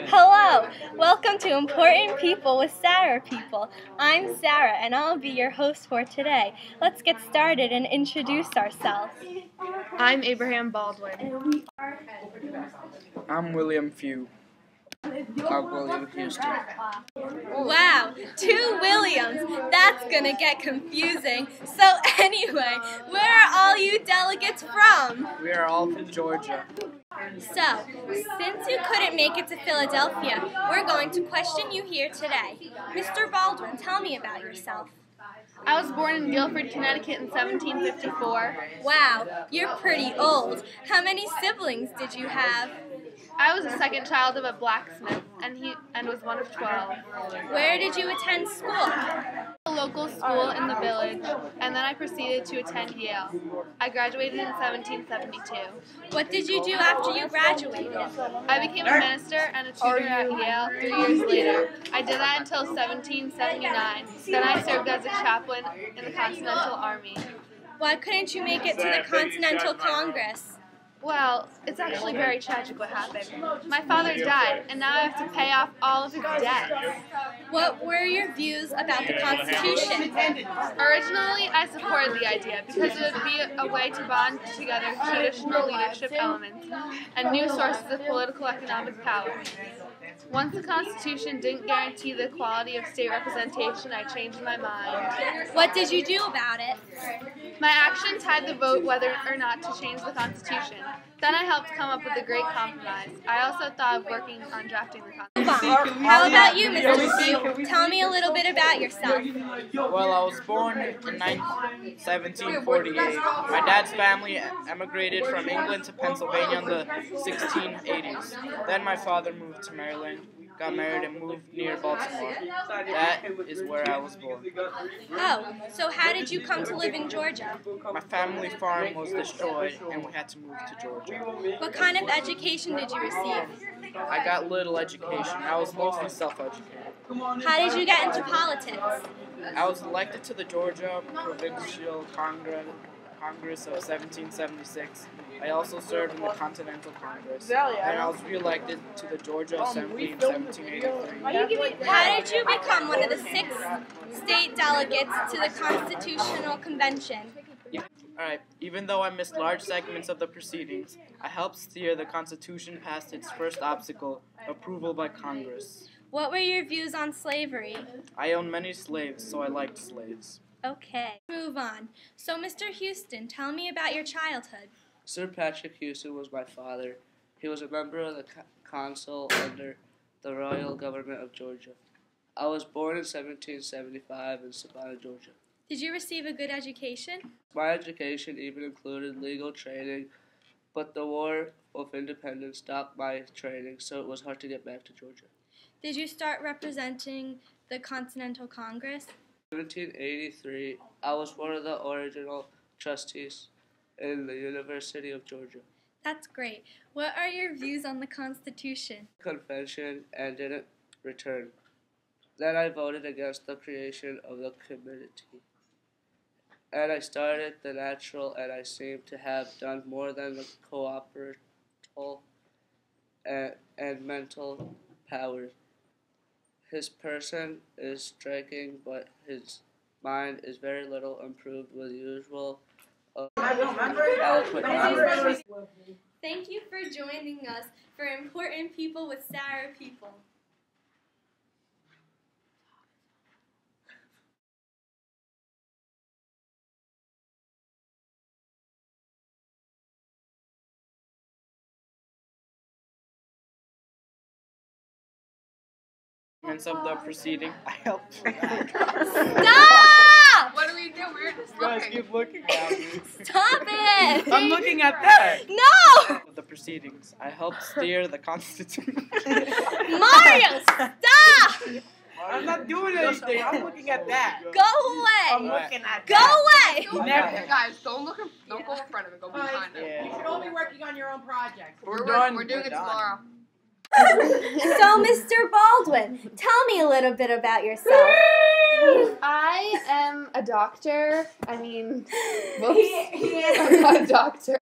Hello, welcome to Important People with Sarah People. I'm Sarah and I'll be your host for today. Let's get started and introduce ourselves. I'm Abraham Baldwin. I'm William Few. I'm William Houston. Wow, two Williams. That's gonna get confusing. So anyway, where are all you delegates from? We are all from Georgia. So, since you couldn't make it to Philadelphia, we're going to question you here today. Mr. Baldwin, tell me about yourself. I was born in Guilford, Connecticut in 1754. Wow, you're pretty old. How many siblings did you have? I was the second child of a blacksmith and was one of 12. Where did you attend school? A local school in the village, and then I proceeded to attend Yale. I graduated in 1772. What did you do after you graduated? I became a minister and a tutor at Yale 3 years later. I did that until 1779. Then I served as a chaplain in the Continental Army. Why couldn't you make it to the Continental Congress? Well, it's actually very tragic what happened. My father died, and now I have to pay off all of his debts. What were your views about the Constitution? Originally, I supported the idea because it would be a way to bond together traditional leadership elements and new sources of political economic power. Once the Constitution didn't guarantee the quality of state representation, I changed my mind. What did you do about it? My action tied the vote whether or not to change the Constitution. Then I helped come up with a great compromise. I also thought of working on drafting the Constitution. How about you, Mrs. Few? Tell me a little bit about yourself. Well, I was born in 1748. My dad's family emigrated from England to Pennsylvania in the 1680s. Then my father moved to Maryland, got married, and moved near Baltimore. That is where I was born. Oh, so how did you come to live in Georgia? My family farm was destroyed, and we had to move to Georgia. What kind of education did you receive? I got little education. I was mostly self-educated. How did you get into politics? I was elected to the Georgia Provincial Congress of 1776. I also served in the Continental Congress, and I was re-elected to the Georgia Assembly in 1783. How did you become one of the 6 state delegates to the Constitutional Convention? Alright, even though I missed large segments of the proceedings, I helped steer the Constitution past its first obstacle, approval by Congress. What were your views on slavery? I owned many slaves, so I liked slaves. Okay, move on. So, Mr. Houston, tell me about your childhood. Sir Patrick Houston was my father. He was a member of the council under the royal government of Georgia. I was born in 1775 in Savannah, Georgia. Did you receive a good education? My education even included legal training, but the War of Independence stopped my training, so it was hard to get back to Georgia. Did you start representing the Continental Congress? In 1783, I was one of the original trustees in the University of Georgia. That's great. What are your views on the Constitution? Convention and didn't return. Then I voted against the creation of the committee. And I started the natural, and I seem to have done more than the cooperative and mental powers. His person is striking, but his mind is very little improved with usual eloquent powers. Thank you for joining us for Important People with Sarah People. Of the proceeding, I helped. Stop! What do we do? We're just You guys keep looking at me. Stop it! I'm looking at that. No! The proceedings, I helped steer the Constitution. Mario, stop! I'm not doing anything. I'm looking at that. Go away! I'm looking at Go away! Never. Guys, don't go in front of it. Go behind it. Yeah. You should all be working on your own projects. We're done. We're doing We're it done. tomorrow. So, Mr. Baldwin, tell me a little bit about yourself. I am a doctor. I mean, whoops. I'm not a doctor.